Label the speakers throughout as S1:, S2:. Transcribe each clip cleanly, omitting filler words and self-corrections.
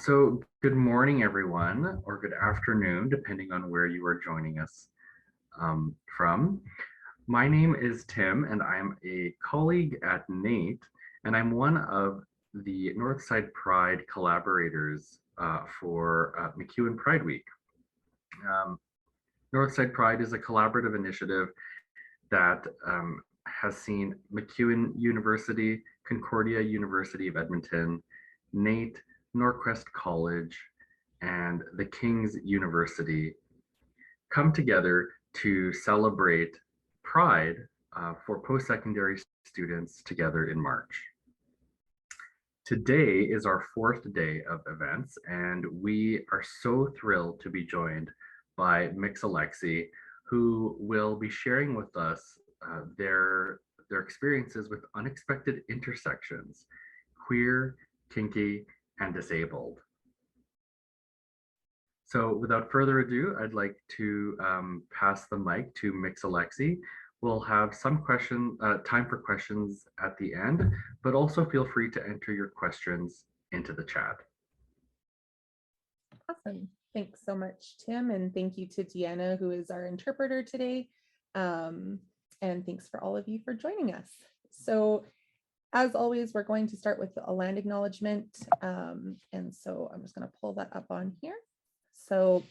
S1: So, good morning, everyone, or good afternoon, depending on where you are joining us from. My name is Tim, and I'm a colleague at NATE, and I'm one of the Northside Pride collaborators for McEwen Pride Week. Um, Northside Pride is a collaborative initiative that has seen McEwen University, Concordia University of Edmonton, NATE, Norquest College, and the King's University come together to celebrate Pride for post-secondary students together in March. Today is our fourth day of events, and we are so thrilled to be joined by Mix Alexi, who will be sharing with us their experiences with unexpected intersections, queer, kinky, and disabled. So without further ado, I'd like to pass the mic to Mix Alexi. We'll have some time for questions at the end, but also feel free to enter your questions into the chat.
S2: Awesome. Thanks so much, Tim. And thank you to Deanna, who is our interpreter today. And thanks for all of you for joining us. So as always, we're going to start with a land acknowledgement. And so I'm just going to pull that up on here. So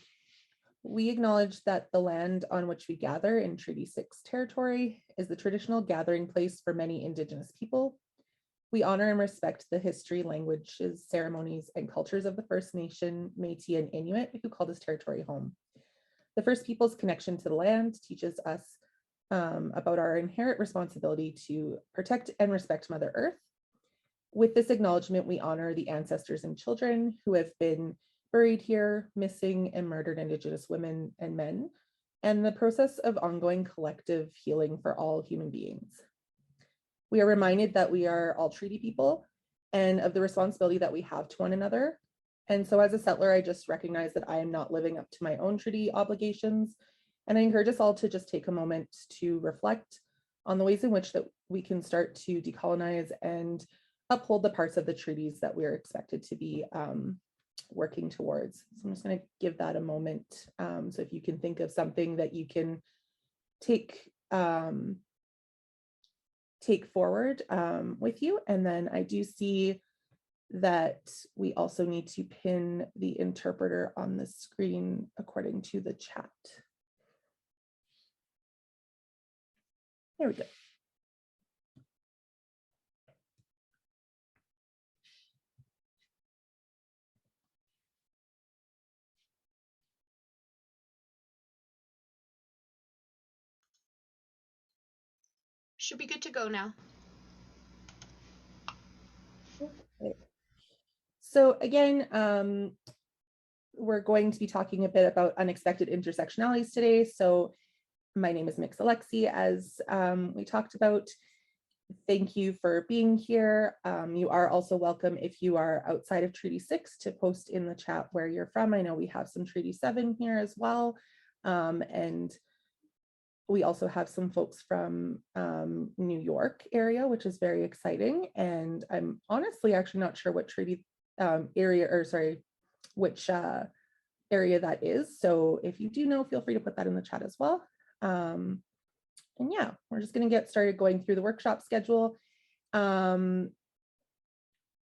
S2: we acknowledge that the land on which we gather in Treaty 6 territory is the traditional gathering place for many Indigenous people. We honor and respect the history, languages, ceremonies, and cultures of the First Nation, Métis, and Inuit who call this territory home. The First Peoples' connection to the land teaches us about our inherent responsibility to protect and respect Mother Earth. With this acknowledgement, we honor the ancestors and children who have been buried here, missing and murdered Indigenous women and men, and the process of ongoing collective healing for all human beings. We are reminded that we are all treaty people and of the responsibility that we have to one another. And so as a settler, I just recognize that I am not living up to my own treaty obligations. And I encourage us all to just take a moment to reflect on the ways in which that we can start to decolonize and uphold the parts of the treaties that we're expected to be working towards. So I'm just going to give that a moment. So if you can think of something that you can take forward with you. And then I do see that we also need to pin the interpreter on the screen according to the chat. There we go.
S3: Should be good to go now.
S2: Okay. So again, we're going to be talking a bit about unexpected intersectionalities today. So my name is Mix Alexi, as we talked about. Thank you for being here. You are also welcome if you are outside of Treaty 6 to post in the chat where you're from. I know we have some Treaty 7 here as well. And we also have some folks from New York area, which is very exciting. And I'm honestly actually not sure what treaty which area that is. So if you do know, feel free to put that in the chat as well. And yeah, we're just going to get started going through the workshop schedule.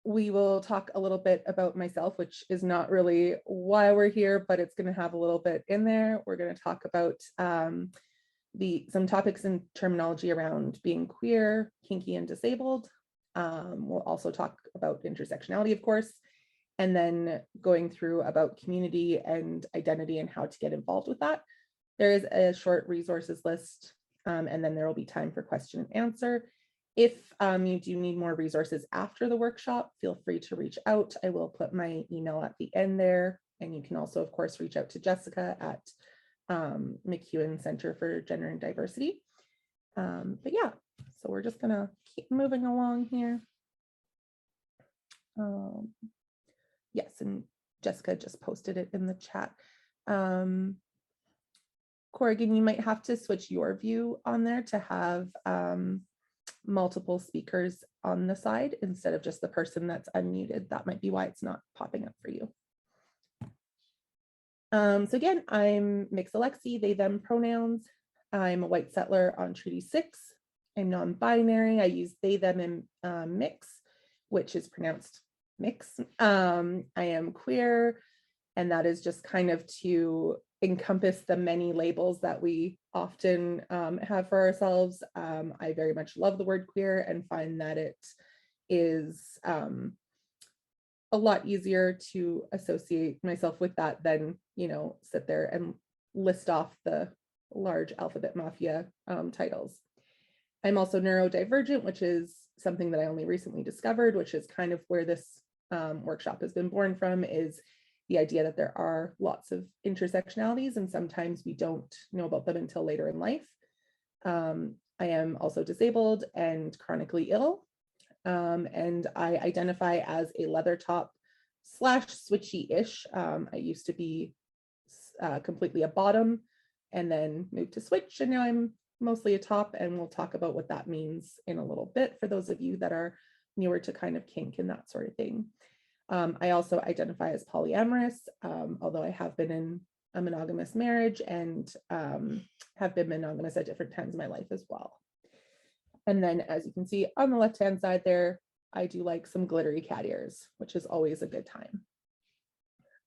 S2: We will talk a little bit about myself, which is not really why we're here, but it's going to have a little bit in there. We're going to talk about some topics and terminology around being queer, kinky, and disabled. We'll also talk about intersectionality, of course, and then going through about community and identity and how to get involved with that. There is a short resources list, and then there will be time for question and answer. If you do need more resources after the workshop, feel free to reach out. I will put my email at the end there, and you can also, of course, reach out to Jessica at McEwen Center for Gender and Diversity. But yeah, so we're just gonna keep moving along here. Yes, and Jessica just posted it in the chat. Corrigan, you might have to switch your view on there to have multiple speakers on the side instead of just the person that's unmuted. That might be why it's not popping up for you. So again, I'm mixed Alexi, they, them pronouns. I'm a white settler on Treaty 6. I'm non-binary. I use they, them in mix, which is pronounced mix. I am queer, and that is just kind of to encompass the many labels that we often have for ourselves. I very much love the word queer and find that it is a lot easier to associate myself with that than, you know, sit there and list off the large alphabet mafia titles. I'm also neurodivergent, which is something that I only recently discovered, which is kind of where this workshop has been born from, is the idea that there are lots of intersectionalities and sometimes we don't know about them until later in life. I am also disabled and chronically ill. And I identify as a leather top / switchy-ish. I used to be completely a bottom and then moved to switch, and now I'm mostly a top, and we'll talk about what that means in a little bit for those of you that are newer to kind of kink and that sort of thing. I also identify as polyamorous, although I have been in a monogamous marriage and have been monogamous at different times in my life as well. And then, as you can see on the left-hand side there, I do like some glittery cat ears, which is always a good time.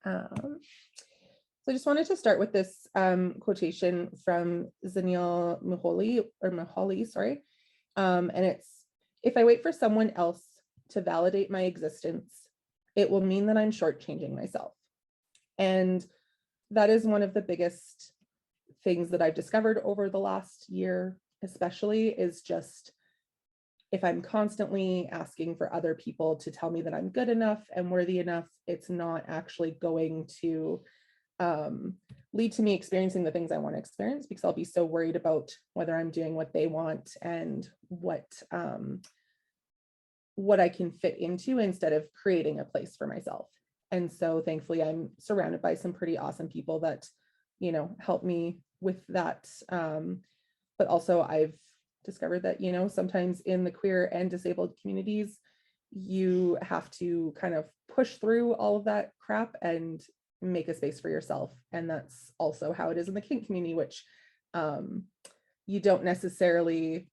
S2: So I just wanted to start with this quotation from Zanil Moholy, sorry. And it's, if I wait for someone else to validate my existence, it will mean that I'm shortchanging myself. And that is one of the biggest things that I've discovered over the last year, especially, is just if I'm constantly asking for other people to tell me that I'm good enough and worthy enough, it's not actually going to lead to me experiencing the things I want to experience, because I'll be so worried about whether I'm doing what they want and what I can fit into instead of creating a place for myself. And so thankfully I'm surrounded by some pretty awesome people that, you know, help me with that. But also I've discovered that, you know, sometimes in the queer and disabled communities, you have to kind of push through all of that crap and make a space for yourself. And that's also how it is in the kink community, which you don't necessarily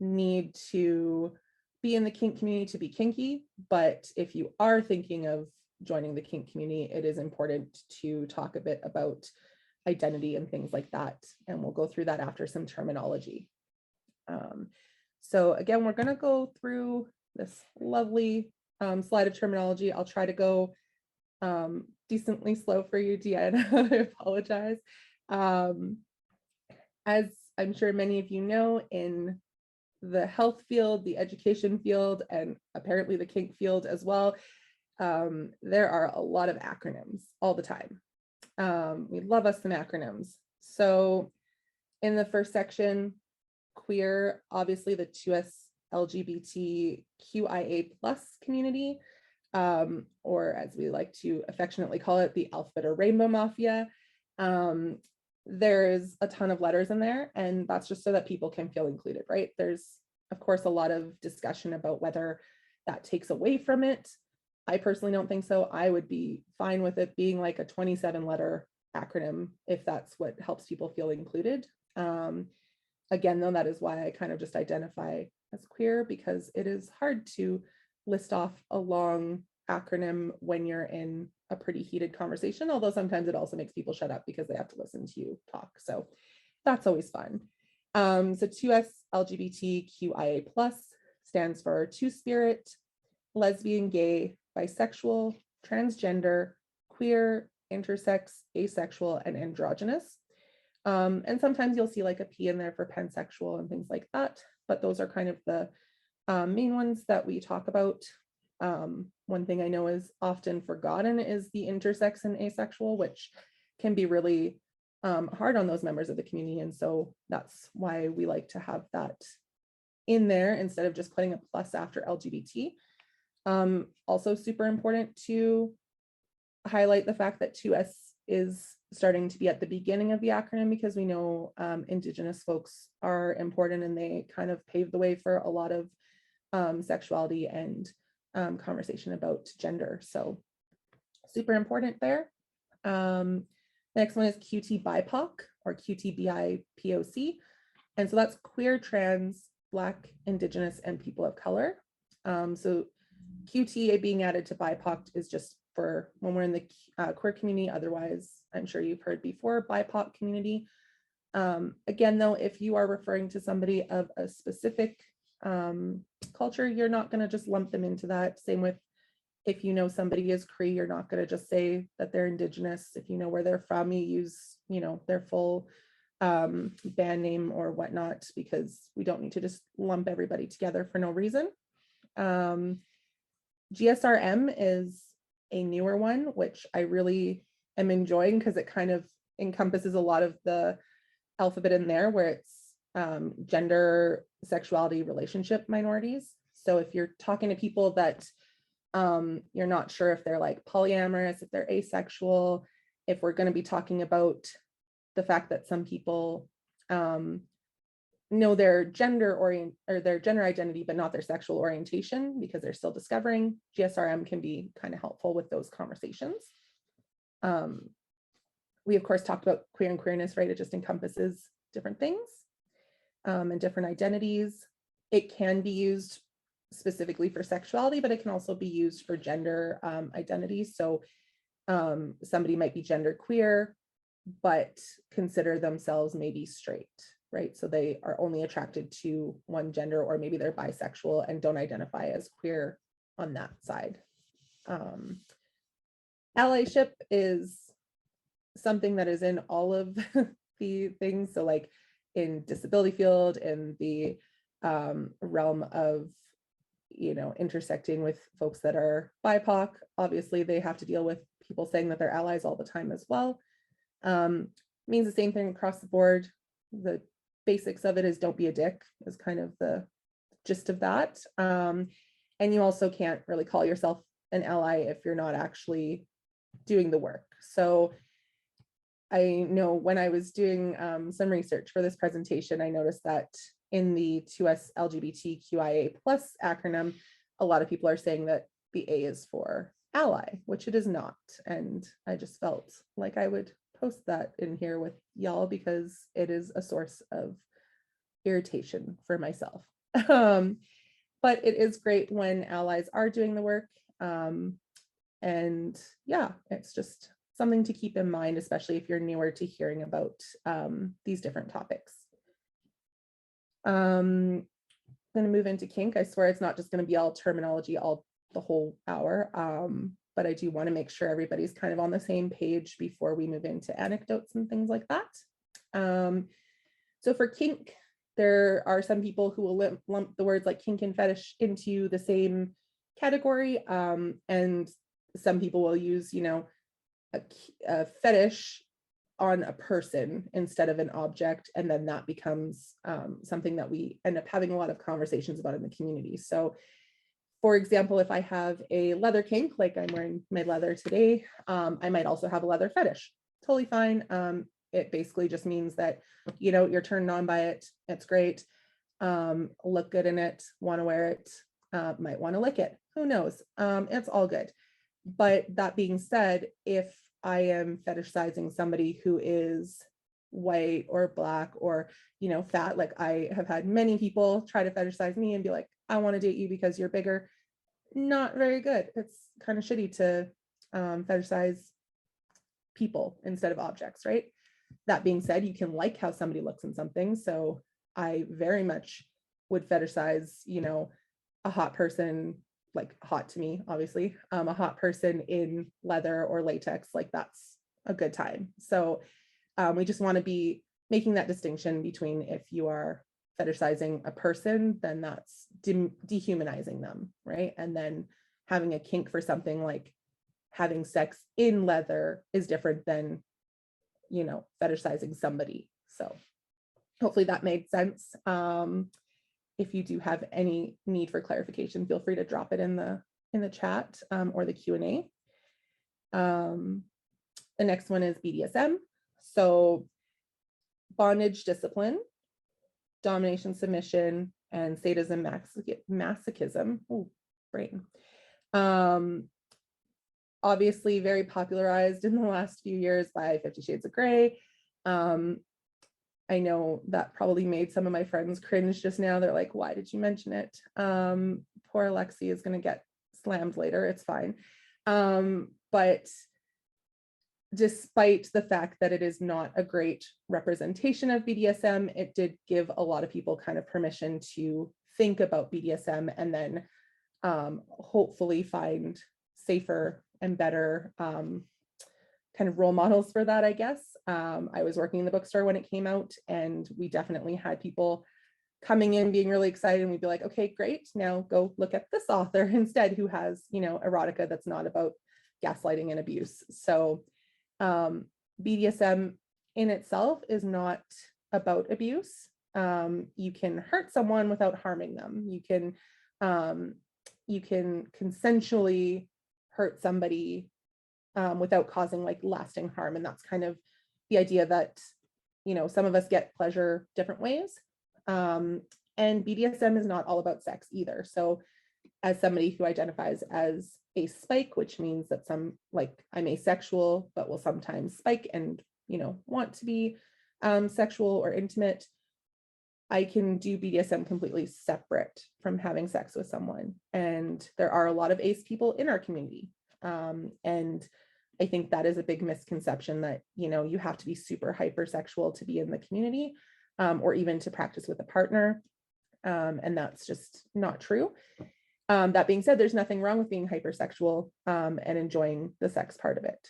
S2: need to be in the kink community to be kinky, but if you are thinking of joining the kink community, it is important to talk a bit about identity and things like that. And we'll go through that after some terminology. So again, we're going to go through this lovely slide of terminology. I'll try to go decently slow for you, Deanna. I apologize. As I'm sure many of you know, in the health field, the education field, and apparently the kink field as well, there are a lot of acronyms all the time. We love us some acronyms. So in the first section, queer, obviously the 2S LGBTQIA+ community, or as we like to affectionately call it, the alphabet or rainbow mafia. There's a ton of letters in there, and that's just so that people can feel included, right? There's, of course, a lot of discussion about whether that takes away from it. I personally don't think so. I would be fine with it being like a 27-letter acronym if that's what helps people feel included. Again, though, that is why I kind of just identify as queer, because it is hard to list off a long acronym when you're in a pretty heated conversation, although sometimes it also makes people shut up because they have to listen to you talk. So that's always fun. So 2S LGBTQIA+ stands for two-spirit, lesbian, gay, bisexual, transgender, queer, intersex, asexual, and androgynous. And sometimes you'll see like a P in there for pansexual and things like that, but those are kind of the main ones that we talk about. One thing I know is often forgotten is the intersex and asexual, which can be really hard on those members of the community. And so that's why we like to have that in there instead of just putting a plus after LGBT. Also super important to highlight the fact that 2S is starting to be at the beginning of the acronym because we know Indigenous folks are important and they kind of pave the way for a lot of sexuality and conversation about gender. So super important there. Next one is QT BIPOC or QTBIPOC. And so that's queer, trans, Black, Indigenous, and people of color. So QT being added to BIPOC is just for when we're in the queer community. Otherwise, I'm sure you've heard before, BIPOC community. Again, though, if you are referring to somebody of a specific culture, you're not going to just lump them into that. Same with if you know somebody is Cree, you're not going to just say that they're Indigenous. If you know where they're from, you use, their full band name or whatnot, because we don't need to just lump everybody together for no reason. GSRM is a newer one, which I really am enjoying because it kind of encompasses a lot of the alphabet in there, where it's gender, sexuality, relationship minorities. So if you're talking to people that you're not sure if they're like polyamorous, if they're asexual, if we're going to be talking about the fact that some people know their gender or their gender identity, but not their sexual orientation because they're still discovering, GSRM can be kind of helpful with those conversations. We of course talked about queer and queerness, right? It just encompasses different things and different identities. It can be used specifically for sexuality, but it can also be used for gender identity. So somebody might be gender queer, but consider themselves maybe straight, right? So they are only attracted to one gender, or maybe they're bisexual and don't identify as queer on that side. Allyship is something that is in all of the things. So like in disability field, in the realm of intersecting with folks that are BIPOC, obviously they have to deal with people saying that they're allies all the time as well. Means the same thing across the board. The basics of it is don't be a dick is kind of the gist of that. And you also can't really call yourself an ally if you're not actually doing the work. So I know when I was doing some research for this presentation, I noticed that in the 2S LGBTQIA+ acronym, a lot of people are saying that the A is for ally, which it is not. And I just felt like I would post that in here with y'all because it is a source of irritation for myself. But it is great when allies are doing the work. And yeah, it's just something to keep in mind, especially if you're newer to hearing about these different topics. I'm going to move into kink. I swear it's not just going to be all terminology all the whole hour, but I do want to make sure everybody's kind of on the same page before we move into anecdotes and things like that. So for kink, there are some people who will lump the words like kink and fetish into the same category, and some people will use, a fetish on a person instead of an object, and then that becomes something that we end up having a lot of conversations about in the community. So for example, if I have a leather kink, like I'm wearing my leather today, I might also have a leather fetish. Totally fine. It basically just means that, you're turned on by it. It's great. Look good in it, want to wear it, might want to lick it. Who knows? It's all good. But that being said, if I am fetishizing somebody who is white or Black or, fat, like I have had many people try to fetishize me and be like, I want to date you because you're bigger. Not very good. It's kind of shitty to fetishize people instead of objects, right? That being said, you can like how somebody looks in something. So I very much would fetishize, a hot person, like hot to me, obviously, a hot person in leather or latex, like that's a good time. So we just want to be making that distinction between if you are fetishizing a person, then that's dehumanizing them, right? And then having a kink for something like having sex in leather is different than, fetishizing somebody. So hopefully that made sense. If you do have any need for clarification, feel free to drop it in the chat or the Q&A. The next one is BDSM. So bondage, discipline, domination, submission, and sadism, masochism. Oh, brain. Obviously very popularized in the last few years by 50 Shades of Grey. I know that probably made some of my friends cringe just now. They're like, why did you mention it? Poor Alexi is going to get slammed later. It's fine. But despite the fact that it is not a great representation of BDSM, it did give a lot of people kind of permission to think about BDSM and then hopefully find safer and better kind of role models for that, I guess. I was working in the bookstore when it came out, and we definitely had people coming in being really excited, and we'd be like, okay, great, now go look at this author instead who has, you know, erotica that's not about gaslighting and abuse. So BDSM in itself is not about abuse. You can hurt someone without harming them. You can consensually hurt somebody without causing like lasting harm. And that's kind of the idea that, you know, some of us get pleasure different ways. And BDSM is not all about sex either. So as somebody who identifies as a spike, which means that I'm asexual, but will sometimes spike and, you know, want to be sexual or intimate, I can do BDSM completely separate from having sex with someone. And there are a lot of ace people in our community. And I think that is a big misconception that, you know, you have to be super hypersexual to be in the community or even to practice with a partner. And that's just not true. That being said, there's nothing wrong with being hypersexual and enjoying the sex part of it.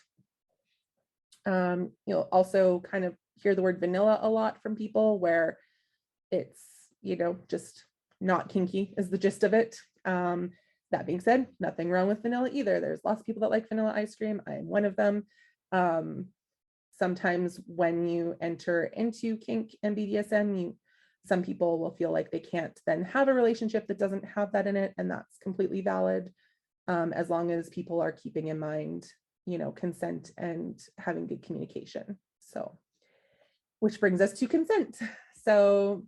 S2: You'll also kind of hear the word vanilla a lot from people where it's, you know, just not kinky is the gist of it. That being said, nothing wrong with vanilla either. There's lots of people that like vanilla ice cream. I am one of them. Sometimes when you enter into kink and BDSM, some people will feel like they can't then have a relationship that doesn't have that in it, and that's completely valid, as long as people are keeping in mind, you know, consent and having good communication. So, which brings us to consent. So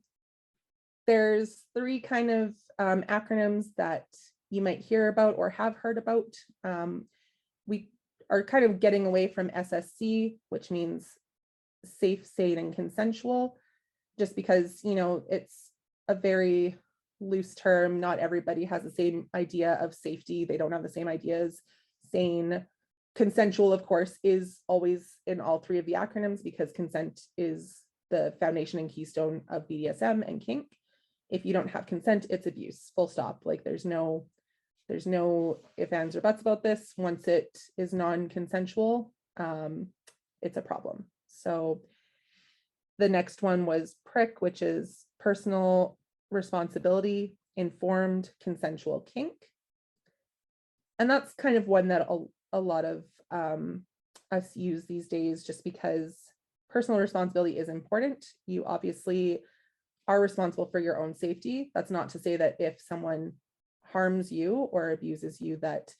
S2: there's three kind of acronyms that you might hear about or have heard about. We are kind of getting away from SSC, which means safe, sane, and consensual, just because, you know, it's a very loose term. Not everybody has the same idea of safety. They don't have the same ideas. Sane, consensual, of course, is always in all three of the acronyms because consent is the foundation and keystone of BDSM and kink. If you don't have consent, it's abuse, full stop. Like there's no ifs, ands, or buts about this. Once it is non-consensual, it's a problem. So the next one was PRIC, which is personal responsibility, informed consensual kink. And that's kind of one that a lot of us use these days just because personal responsibility is important. You obviously are responsible for your own safety. That's not to say that if someone harms you or abuses you that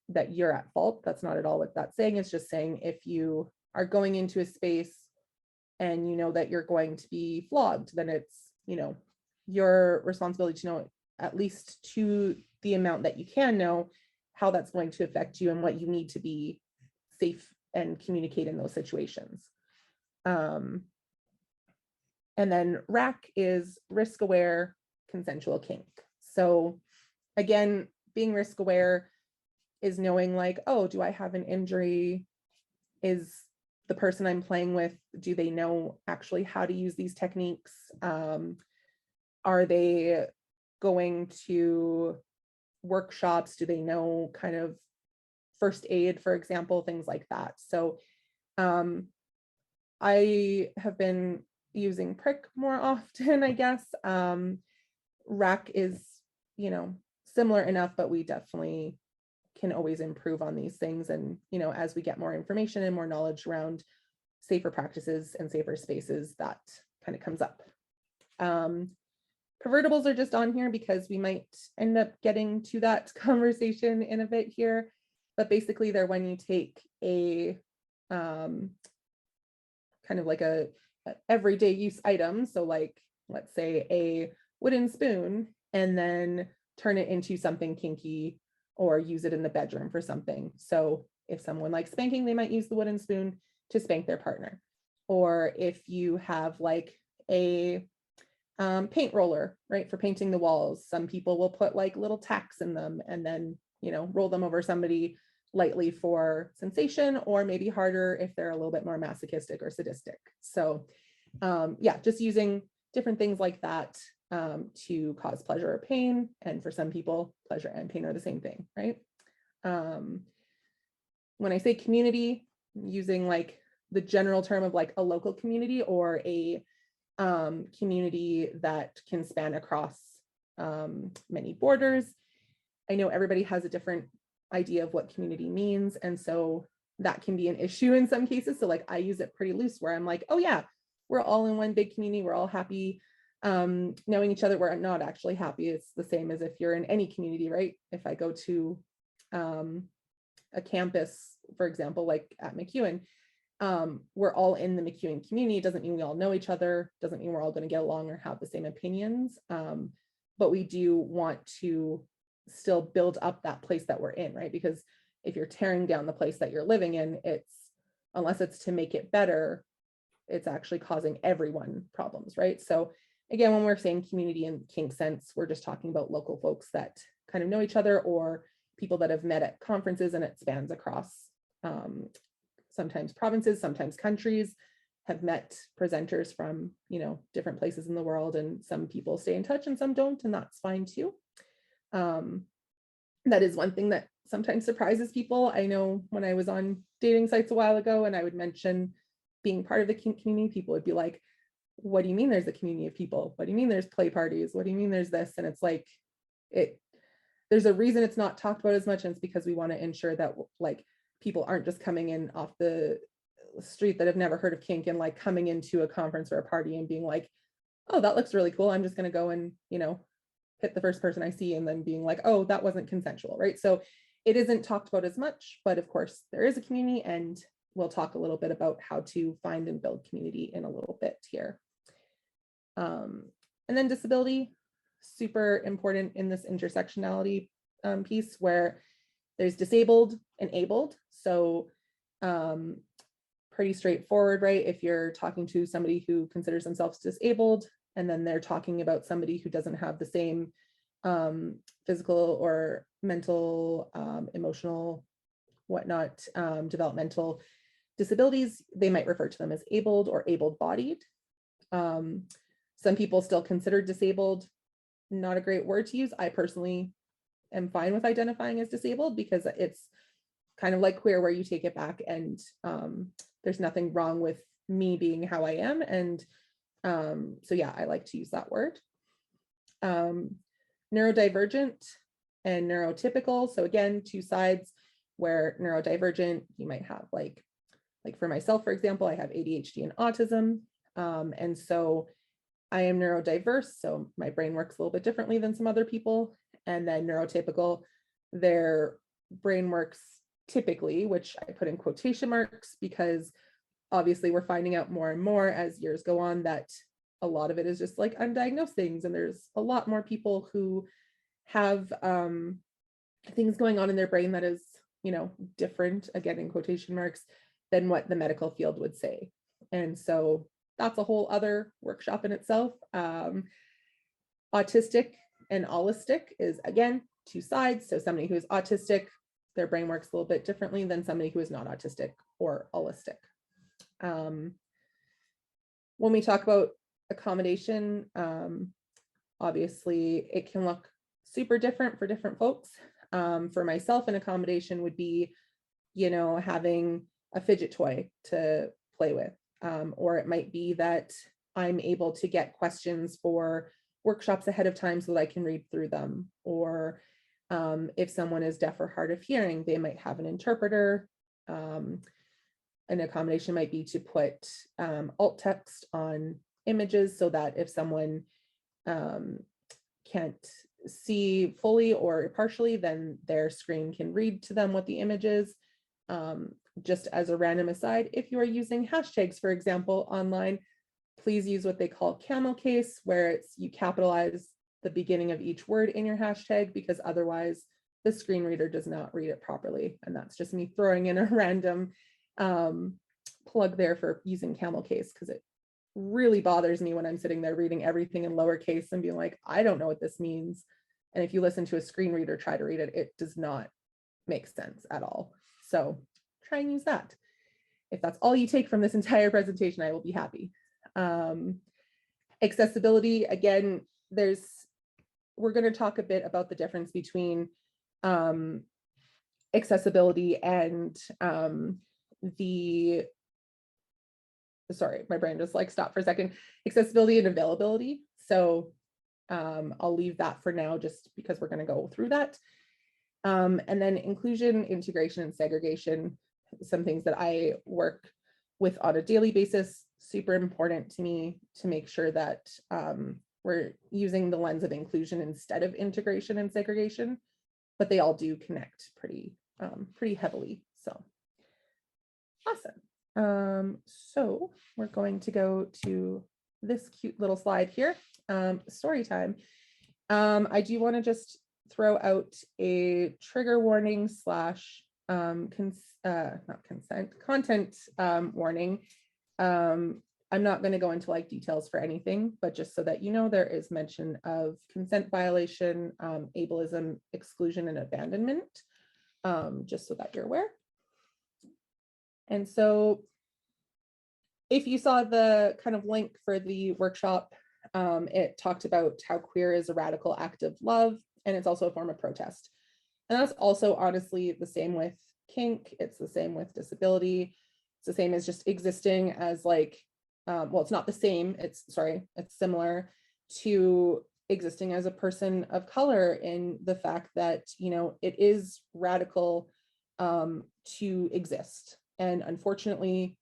S2: that you're at fault. That's not at all what that's saying. It's just saying if you are going into a space and you know that you're going to be flogged, then it's, you know, your responsibility to know at least to the amount that you can know how that's going to affect you and what you need to be safe and communicate in those situations. And then RAC is risk aware consensual kink. So again, being risk aware is knowing like, oh, do I have an injury? Is the person I'm playing with, do they know actually how to use these techniques? Are they going to workshops? Do they know kind of first aid, for example, things like that? So I have been using PRIC more often, I guess. RAC is, you know, similar enough, but we definitely can always improve on these things. And, you know, as we get more information and more knowledge around safer practices and safer spaces, that kind of comes up. Pervertibles are just on here because we might end up getting to that conversation in a bit here. but basically they're when you take a kind of like a everyday use item. So like, let's say a wooden spoon, and then turn it into something kinky or use it in the bedroom for something. So if someone likes spanking, they might use the wooden spoon to spank their partner. Or if you have like a paint roller, right, for painting the walls, some people will put like little tacks in them and then, you know, roll them over somebody lightly for sensation, or maybe harder if they're a little bit more masochistic or sadistic. So yeah, just using different things like that to cause pleasure or pain. And for some people, pleasure and pain are the same thing, right? When I say community, using like the general term of like a local community or a community that can span across many borders. I know everybody has a different idea of what community means, and so that can be an issue in some cases. So like I use it pretty loose where I'm like, oh yeah, we're all in one big community, we're all happy knowing each other. We're not actually happy. It's the same as if you're in any community, right? If I go to a campus, for example, like at MacEwan, we're all in the MacEwan community. It doesn't mean we all know each other, doesn't mean we're all going to get along or have the same opinions, but we do want to still build up that place that we're in, right? Because if you're tearing down the place that you're living in, it's, unless it's to make it better, it's actually causing everyone problems, right? So again, when we're saying community in kink sense, we're just talking about local folks that kind of know each other, or people that have met at conferences, and it spans across sometimes provinces, sometimes countries, have met presenters from, you know, different places in the world, and some people stay in touch and some don't, and that's fine too. That is one thing that sometimes surprises people. I know when I was on dating sites a while ago and I would mention being part of the kink community, people would be like, what do you mean there's a community of people? What do you mean there's play parties? What do you mean there's this? And it's like, there's a reason it's not talked about as much, and it's because we want to ensure that like people aren't just coming in off the street that have never heard of kink and like coming into a conference or a party and being like, oh, that looks really cool, I'm just going to go and, you know, hit the first person I see, and then being like, oh, that wasn't consensual, right? So it isn't talked about as much, but of course there is a community, and we'll talk a little bit about how to find and build community in a little bit here. And then disability, super important in this intersectionality piece, where there's disabled and abled. So pretty straightforward, right? If you're talking to somebody who considers themselves disabled, and then they're talking about somebody who doesn't have the same physical or mental, emotional, whatnot, developmental disabilities, they might refer to them as abled or able-bodied. Some people still consider disabled not a great word to use. I personally am fine with identifying as disabled, because it's kind of like queer, where you take it back, and there's nothing wrong with me being how I am. And so yeah, I like to use that word. Neurodivergent and neurotypical. So again, two sides, where neurodivergent, you might have like for myself, for example, I have ADHD and autism. And so I am neurodiverse, so my brain works a little bit differently than some other people. And then neurotypical, their brain works typically, which I put in quotation marks, because obviously we're finding out more and more as years go on that a lot of it is just like undiagnosed things, and there's a lot more people who have things going on in their brain that is, you know, different, again in quotation marks, than what the medical field would say. And so that's a whole other workshop in itself. Autistic and allistic is, again, two sides. So somebody who is autistic, their brain works a little bit differently than somebody who is not autistic or allistic. When we talk about accommodation, obviously it can look super different for different folks. For myself, an accommodation would be, you know, having a fidget toy to play with. Or it might be that I'm able to get questions for workshops ahead of time so that I can read through them. Or if someone is deaf or hard of hearing, they might have an interpreter. An accommodation might be to put alt text on images, so that if someone can't see fully or partially, then their screen can read to them what the image is. Just as a random aside, if you are using hashtags, for example, online, please use what they call camel case, where it's you capitalize the beginning of each word in your hashtag, because otherwise the screen reader does not read it properly. And that's just me throwing in a random plug there for using camel case, because it really bothers me when I'm sitting there reading everything in lowercase and being like, I don't know what this means. And if you listen to a screen reader try to read it, it does not make sense at all. So try and use that. If that's all you take from this entire presentation, I will be happy. Accessibility, again, we're going to talk a bit about the difference between accessibility and sorry, my brain just like stopped for a second, accessibility and availability. So I'll leave that for now, just because we're going to go through that. And then inclusion, integration, and segregation, some things that I work with on a daily basis, super important to me to make sure that we're using the lens of inclusion instead of integration and segregation, but they all do connect pretty heavily. So awesome. So we're going to go to this cute little slide here, story time. I do want to just throw out a trigger warning slash content warning. I'm not going to go into like details for anything, but just so that you know, there is mention of consent violation, ableism, exclusion, and abandonment, just so that you're aware. And so if you saw the kind of link for the workshop, it talked about how queer is a radical act of love, and it's also a form of protest. And that's also honestly the same with kink. It's the same with disability. It's the same as just existing as like, well, it's not the same. It's similar to existing as a person of color, in the fact that, you know, it is radical to exist. And unfortunately,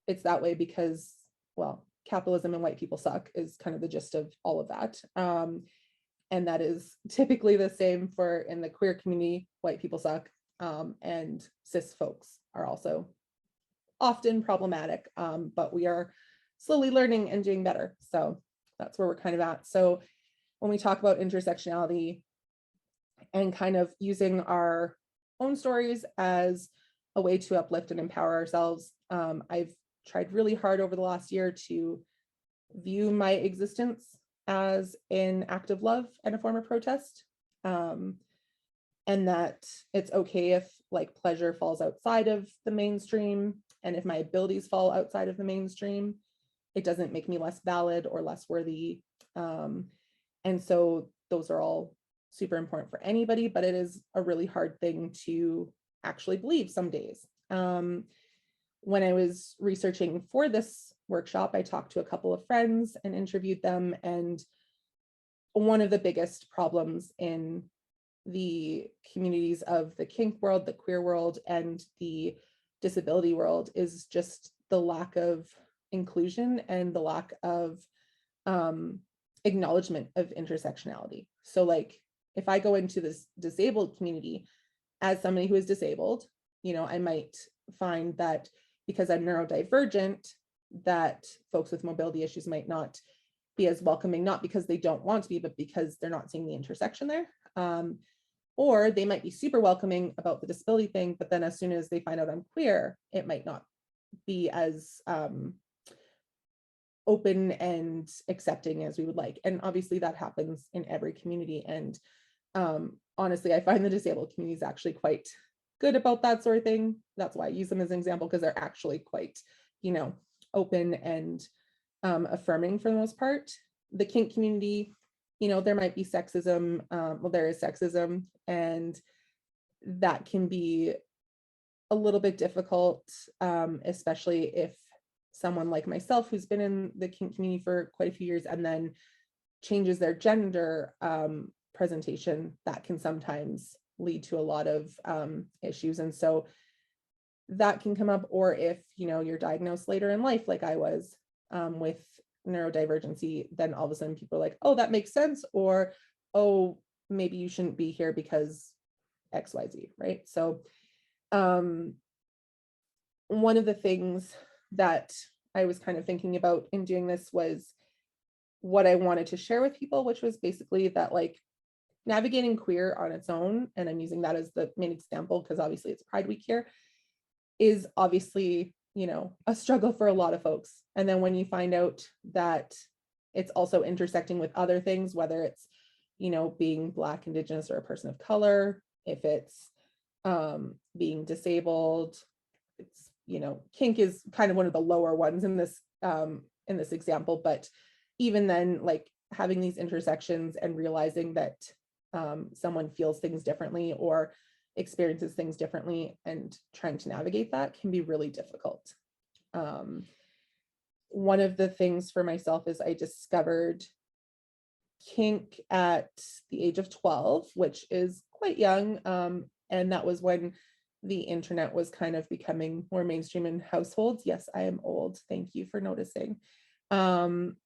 S2: it's that way because, well, capitalism and white people suck is kind of the gist of all of that. And that is typically the same for in the queer community, white people suck, and cis folks are also often problematic, but we are slowly learning and doing better. So that's where we're kind of at. So when we talk about intersectionality and kind of using our own stories as a way to uplift and empower ourselves, I've tried really hard over the last year to view my existence as an act of love and a form of protest, and that it's okay if like pleasure falls outside of the mainstream, and if my abilities fall outside of the mainstream, it doesn't make me less valid or less worthy. And so those are all super important for anybody, but it is a really hard thing to actually believe some days. When I was researching for this workshop, I talked to a couple of friends and interviewed them. And one of the biggest problems in the communities of the kink world, the queer world, and the disability world is just the lack of inclusion and the lack of acknowledgement of intersectionality. So like, if I go into this disabled community as somebody who is disabled, you know, I might find that because I'm neurodivergent, that folks with mobility issues might not be as welcoming, not because they don't want to be, but because they're not seeing the intersection there. Or they might be super welcoming about the disability thing, but then as soon as they find out I'm queer, it might not be as open and accepting as we would like. And obviously that happens in every community. And honestly, I find the disabled community is actually quite good about that sort of thing. That's why I use them as an example, because they're actually quite, you know, open and affirming for the most part. The kink community, you know, there might be sexism. Well, there is sexism, and that can be a little bit difficult, especially if someone like myself, who's been in the kink community for quite a few years and then changes their gender presentation, that can sometimes lead to a lot of issues. And so that can come up, or if, you know, you're diagnosed later in life, like I was with neurodivergency, then all of a sudden people are like, oh, that makes sense, or, oh, maybe you shouldn't be here because XYZ, right? So one of the things that I was kind of thinking about in doing this was what I wanted to share with people, which was basically that like navigating queer on its own, and I'm using that as the main example because obviously it's Pride Week here, is obviously, a struggle for a lot of folks. And then when you find out that it's also intersecting with other things, whether it's, being Black, Indigenous, or a person of color, if it's being disabled, it's, kink is kind of one of the lower ones in this example, but even then, like having these intersections and realizing that someone feels things differently or experiences things differently and trying to navigate that can be really difficult. One of the things for myself is I discovered kink at the age of 12, which is quite young. And that was when the internet was kind of becoming more mainstream in households. Yes, I am old. Thank you for noticing. And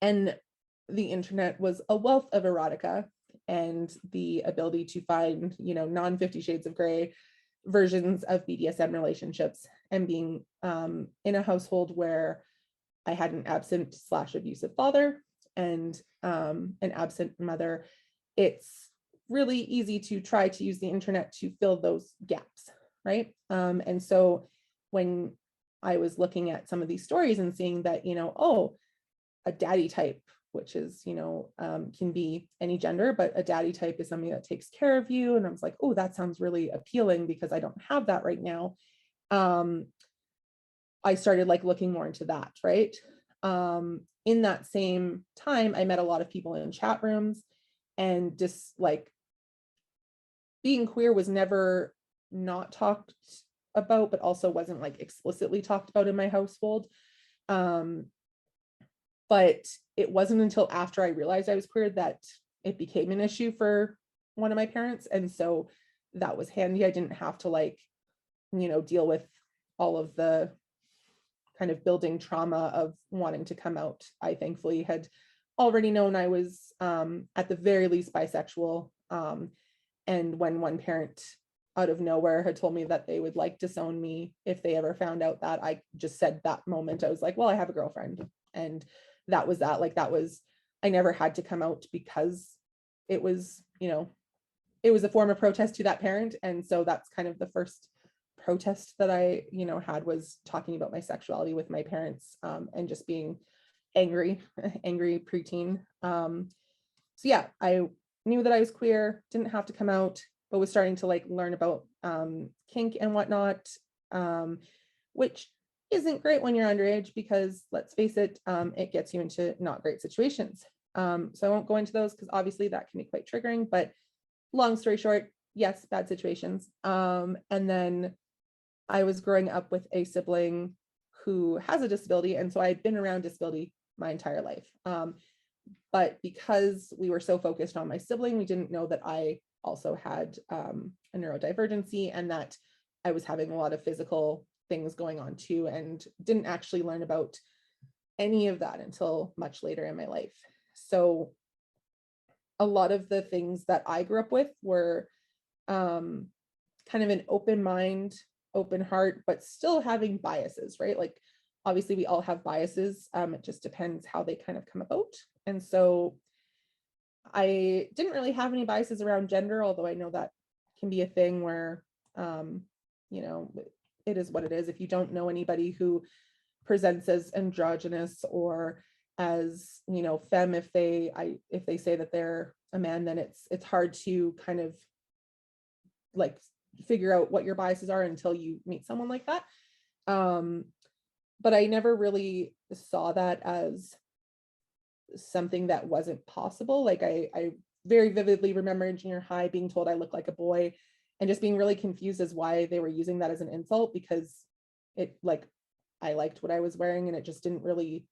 S2: the internet was a wealth of erotica and the ability to find, non 50 Shades of Grey versions of BDSM relationships, and being in a household where I had an absent / abusive father and an absent mother, it's really easy to try to use the internet to fill those gaps, right? And so when I was looking at some of these stories and seeing that, oh, a daddy type, which is, can be any gender, but a daddy type is somebody that takes care of you. And I was like, oh, that sounds really appealing because I don't have that right now. I started like looking more into that, right? In that same time, I met a lot of people in chat rooms, and just like being queer was never not talked about, but also wasn't like explicitly talked about in my household. But it wasn't until after I realized I was queer that it became an issue for one of my parents. And so that was handy. I didn't have to like, deal with all of the kind of building trauma of wanting to come out. I thankfully had already known I was at the very least bisexual. And when one parent out of nowhere had told me that they would like disown me if they ever found out that, I just said that moment, I was like, well, I have a girlfriend. And that was that. Like that was, I never had to come out because it was, it was a form of protest to that parent. And so that's kind of the first protest that I, had, was talking about my sexuality with my parents, and just being angry preteen. So yeah, I knew that I was queer, didn't have to come out, but was starting to like learn about kink and whatnot, which isn't great when you're underage because let's face it, it gets you into not great situations. So I won't go into those because obviously that can be quite triggering, but long story short, yes, bad situations. And then I was growing up with a sibling who has a disability. And so I'd been around disability my entire life. But because we were so focused on my sibling, we didn't know that I also had a neurodivergency and that I was having a lot of physical things going on too, and didn't actually learn about any of that until much later in my life. So a lot of the things that I grew up with were kind of an open mind, open heart, but still having biases, right? Like obviously we all have biases. It just depends how they kind of come about. And so I didn't really have any biases around gender, although I know that can be a thing where, it is what it is. If you don't know anybody who presents as androgynous or as, femme, if they say that they're a man, then it's hard to kind of like figure out what your biases are until you meet someone like that. But I never really saw that as something that wasn't possible. Like I very vividly remember in junior high being told I looked like a boy and just being really confused as why they were using that as an insult, because it like I liked what I was wearing and it just didn't really,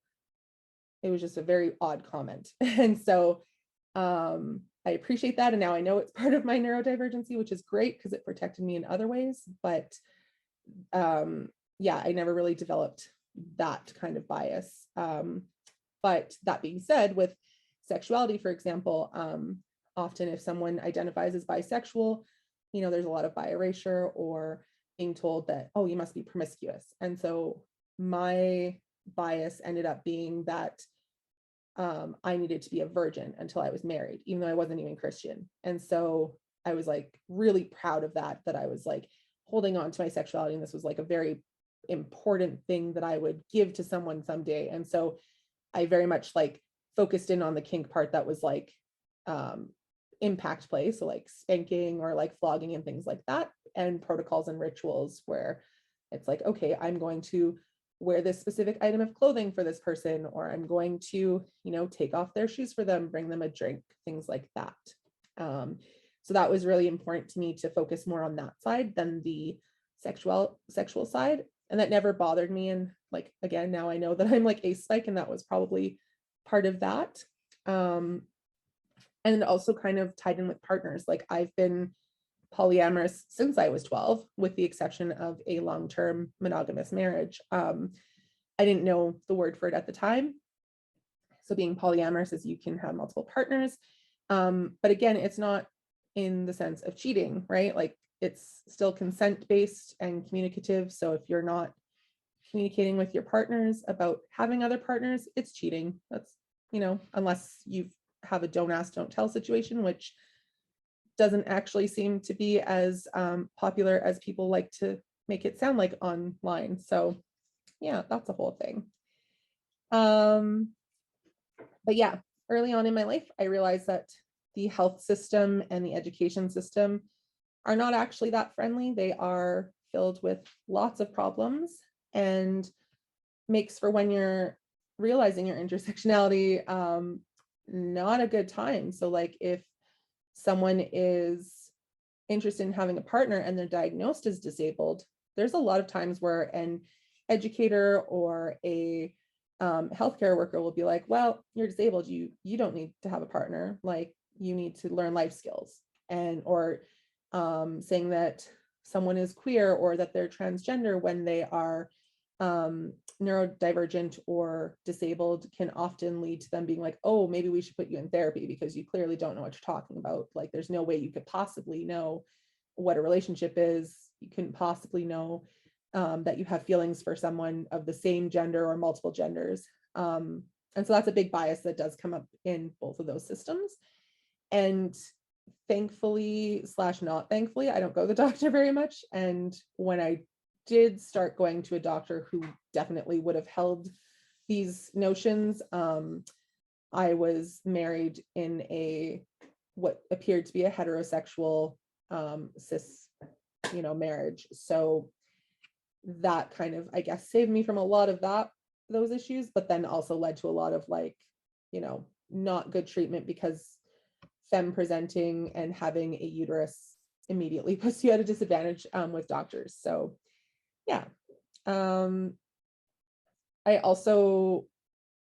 S2: it was just a very odd comment. And so I appreciate that. And now I know it's part of my neurodivergency, which is great because it protected me in other ways. But yeah, I never really developed that kind of bias. But that being said, with sexuality, for example, often if someone identifies as bisexual, there's a lot of bi erasure or being told that, oh, you must be promiscuous. And so my bias ended up being that I needed to be a virgin until I was married, even though I wasn't even Christian. And so I was like really proud of that I was like holding on to my sexuality. And this was like a very important thing that I would give to someone someday. And so I very much like focused in on the kink part that was like impact play. So like spanking or like flogging and things like that, and protocols and rituals where it's like, okay, I'm going to wear this specific item of clothing for this person, or I'm going to, take off their shoes for them, bring them a drink, things like that. So that was really important to me to focus more on that side than the sexual side. And that never bothered me. And like, again, now I know that I'm like a spike, and that was probably part of that. And also kind of tied in with partners. Like I've been polyamorous since I was 12, with the exception of a long-term monogamous marriage. I didn't know the word for it at the time. So being polyamorous is you can have multiple partners. But again, it's not in the sense of cheating, right? Like it's still consent-based and communicative. So if you're not communicating with your partners about having other partners, it's cheating. That's, unless you have a don't ask, don't tell situation, which doesn't actually seem to be as popular as people like to make it sound like online. So yeah, that's a whole thing. But yeah, early on in my life, I realized that the health system and the education system are not actually that friendly. They are filled with lots of problems, and makes for, when you're realizing your intersectionality, not a good time. So like if someone is interested in having a partner and they're diagnosed as disabled, there's a lot of times where an educator or a healthcare worker will be like, well, you're disabled, you don't need to have a partner, like you need to learn life skills. And or saying that someone is queer or that they're transgender when they are neurodivergent or disabled can often lead to them being like, oh, maybe we should put you in therapy because you clearly don't know what you're talking about. Like there's no way you could possibly know what a relationship is. You couldn't possibly know that you have feelings for someone of the same gender or multiple genders. And so that's a big bias that does come up in both of those systems. And thankfully / not thankfully, I don't go to the doctor very much. And when I did start going to a doctor who definitely would have held these notions, I was married in a what appeared to be a heterosexual cis marriage. So that kind of, I guess, saved me from a lot of those issues, but then also led to a lot of like, not good treatment, because femme presenting and having a uterus immediately puts you at a disadvantage with doctors. So yeah. I also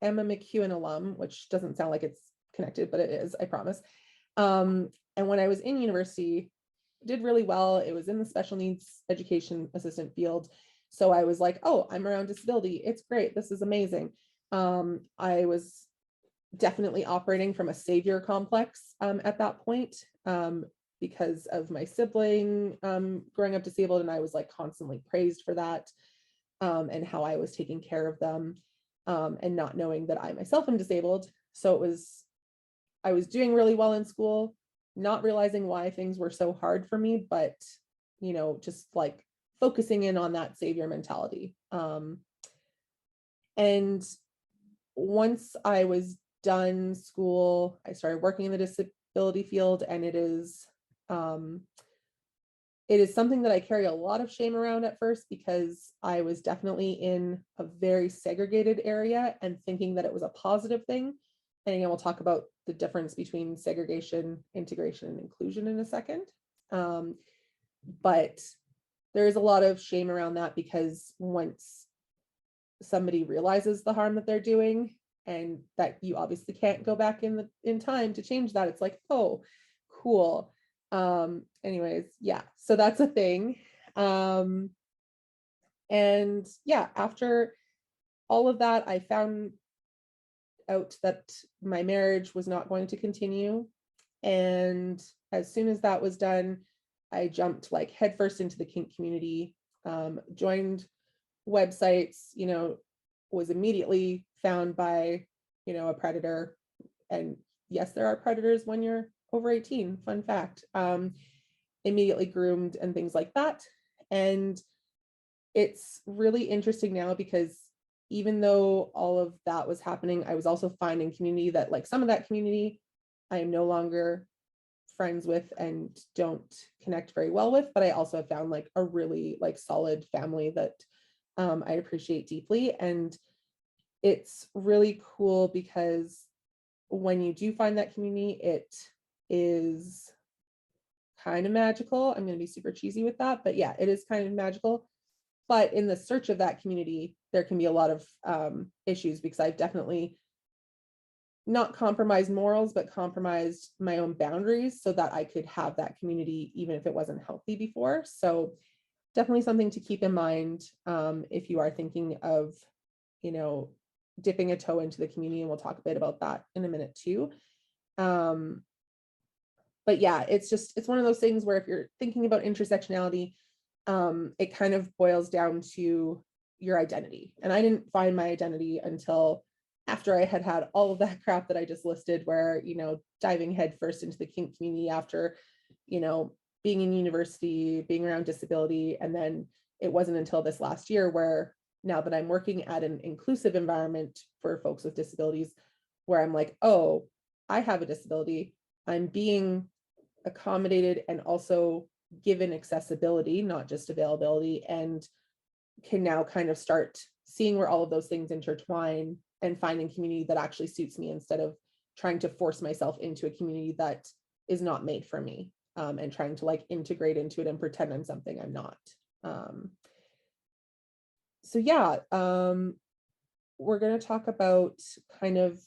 S2: am a McEwen alum, which doesn't sound like it's connected, but it is, I promise. And when I was in university, did really well. It was in the special needs education assistant field. So I was like, oh, I'm around disability. It's great. This is amazing. I was definitely operating from a savior complex at that point, because of my sibling growing up disabled. And I was like constantly praised for that, and how I was taking care of them, and not knowing that I myself am disabled. So I was doing really well in school, not realizing why things were so hard for me, but, just like focusing in on that savior mentality. And once I was done school, I started working in the disability field, and it is something that I carry a lot of shame around at first, because I was definitely in a very segregated area and thinking that it was a positive thing. And again, we'll talk about the difference between segregation, integration, and inclusion in a second. But there is a lot of shame around that, because once somebody realizes the harm that they're doing, and that you obviously can't go back in time to change that, it's like, oh, cool. Anyways, yeah, so that's a thing. And yeah, after all of that, I found out that my marriage was not going to continue. And as soon as that was done, I jumped like headfirst into the kink community, joined websites, was immediately found by, a predator. And yes, there are predators when you're over 18, fun fact. Immediately groomed and things like that. And it's really interesting now because even though all of that was happening, I was also finding community that, like, some of that community I am no longer friends with and don't connect very well with, but I also have found like a really like solid family that I appreciate deeply. And it's really cool because when you do find that community, it is kind of magical. I'm going to be super cheesy with that, but yeah, it is kind of magical. But in the search of that community, there can be a lot of issues because I've definitely not compromised morals, but compromised my own boundaries so that I could have that community, even if it wasn't healthy before. So definitely something to keep in mind if you are thinking of, dipping a toe into the community. And we'll talk a bit about that in a minute too. But yeah, it's one of those things where if you're thinking about intersectionality, it kind of boils down to your identity. And I didn't find my identity until after I had had all of that crap that I just listed, where, diving headfirst into the kink community after, being in university, being around disability. And then it wasn't until this last year where, now that I'm working at an inclusive environment for folks with disabilities, where I'm like, oh, I have a disability. I'm being accommodated and also given accessibility, not just availability, and can now kind of start seeing where all of those things intertwine and finding community that actually suits me instead of trying to force myself into a community that is not made for me, and trying to like integrate into it and pretend I'm something I'm not. So yeah, we're going to talk about kind of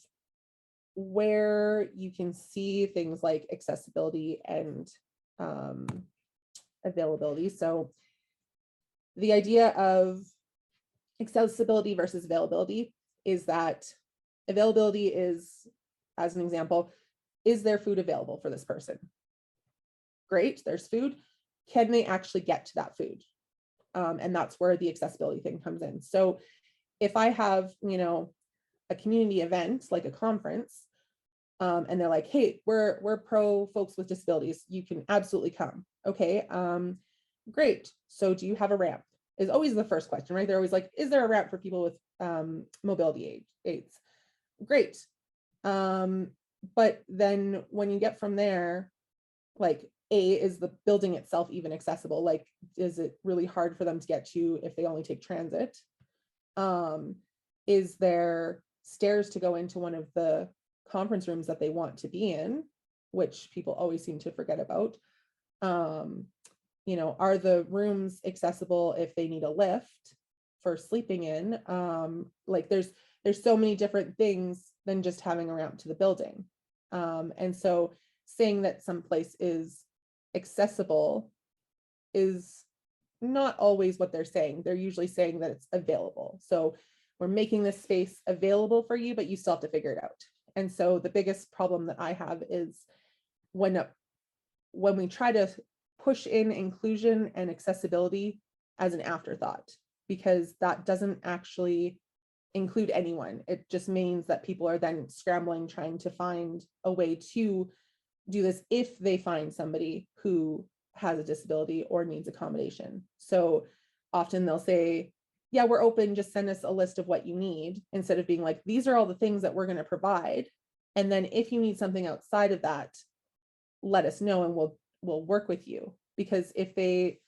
S2: where you can see things like accessibility and availability. So the idea of accessibility versus availability is that availability is, as an example, is there food available for this person? Great, there's food. Can they actually get to that food? And that's where the accessibility thing comes in. So if I have, a community event like a conference, and they're like, hey, we're pro folks with disabilities, you can absolutely come. Okay, great. So do you have a ramp? Is always the first question, right? They're always like, is there a ramp for people with mobility aids? Great. But then when you get from there, like, is the building itself even accessible? Like, is it really hard for them to get to if they only take transit? Is there stairs to go into one of the conference rooms that they want to be in, which people always seem to forget about? Are the rooms accessible if they need a lift for sleeping in? Like there's so many different things than just having a ramp to the building. And so saying that someplace is accessible is not always what they're saying. They're usually saying that it's available. So we're making this space available for you, but you still have to figure it out. And so the biggest problem that I have is when we try to push in inclusion and accessibility as an afterthought, because that doesn't actually include anyone. It just means that people are then scrambling, trying to find a way to do this if they find somebody who has a disability or needs accommodation. So often they'll say, yeah, we're open, just send us a list of what you need, instead of being like, these are all the things that we're going to provide. And then if you need something outside of that, let us know and we'll work with you. Because if they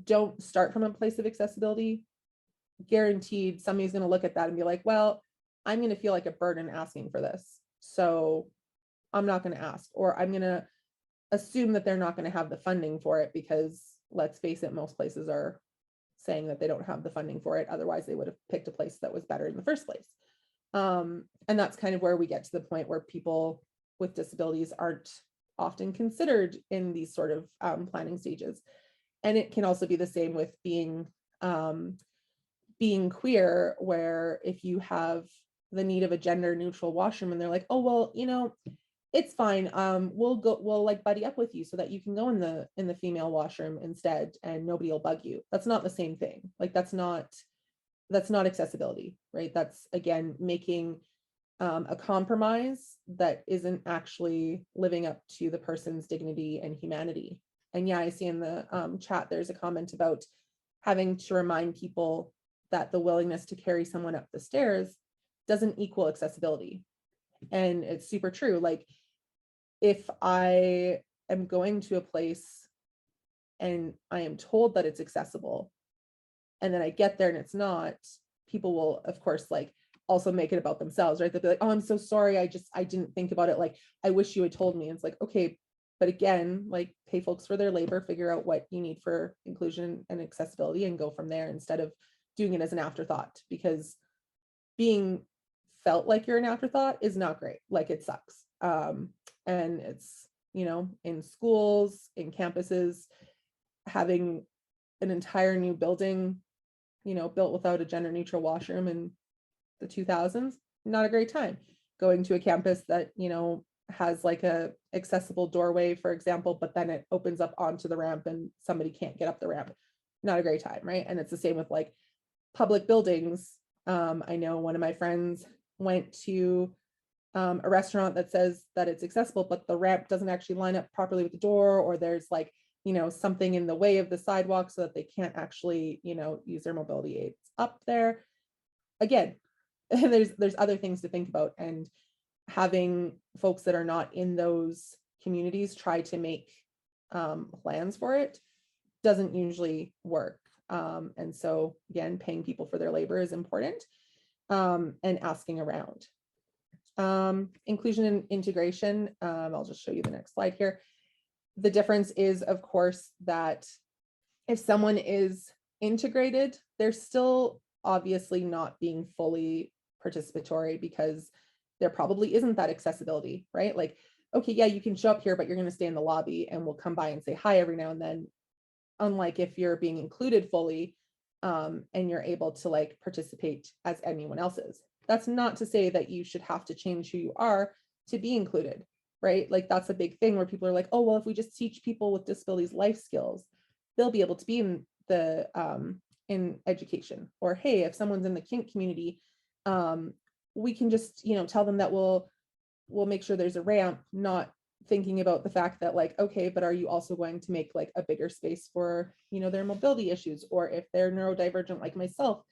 S2: don't start from a place of accessibility, guaranteed somebody's going to look at that and be like, well, I'm going to feel like a burden asking for this, so I'm not going to ask, or I'm going to assume that they're not going to have the funding for it, because let's face it, most places are saying that they don't have the funding for it. Otherwise they would have picked a place that was better in the first place. And that's kind of where we get to the point where people with disabilities aren't often considered in these sort of planning stages. And it can also be the same with being queer, where if you have the need of a gender neutral washroom and they're like, oh, well, it's fine. We'll like buddy up with you so that you can go in the female washroom instead and nobody will bug you. That's not the same thing. Like that's not accessibility, right? That's again making a compromise that isn't actually living up to the person's dignity and humanity. And yeah, I see in the chat there's a comment about having to remind people that the willingness to carry someone up the stairs doesn't equal accessibility. And it's super true. Like if I am going to a place and I am told that it's accessible, and then I get there and it's not, people will, of course, like also make it about themselves, right? They'll be like, oh, I'm so sorry. I didn't think about it. Like, I wish you had told me. And it's like, okay, but again, like pay folks for their labor, figure out what you need for inclusion and accessibility and go from there instead of doing it as an afterthought, because being felt like you're an afterthought is not great. Like it sucks. And it's, in schools, in campuses, having an entire new building, built without a gender neutral washroom in the 2000s, not a great time. Going to a campus that, has like a accessible doorway, for example, but then it opens up onto the ramp and somebody can't get up the ramp. Not a great time, right? And it's the same with like public buildings. I know one of my friends went to a restaurant that says that it's accessible, but the ramp doesn't actually line up properly with the door, or there's like, something in the way of the sidewalk so that they can't actually, use their mobility aids up there. Again, there's other things to think about, and having folks that are not in those communities try to make plans for it doesn't usually work. And so again, paying people for their labor is important, and asking around. Inclusion and integration. I'll just show you the next slide here. The difference is, of course, that if someone is integrated, they're still obviously not being fully participatory because there probably isn't that accessibility, right? Like, okay, yeah, you can show up here, but you're going to stay in the lobby and we'll come by and say hi every now and then. Unlike if you're being included fully, and you're able to like participate as anyone else is. That's not to say that you should have to change who you are to be included, right? Like that's a big thing where people are like, oh, well, if we just teach people with disabilities life skills, they'll be able to be in the in education. Or hey, if someone's in the kink community, we can just tell them that we'll make sure there's a ramp, not thinking about the fact that like, okay, but are you also going to make like a bigger space for their mobility issues? Or if they're neurodivergent like myself,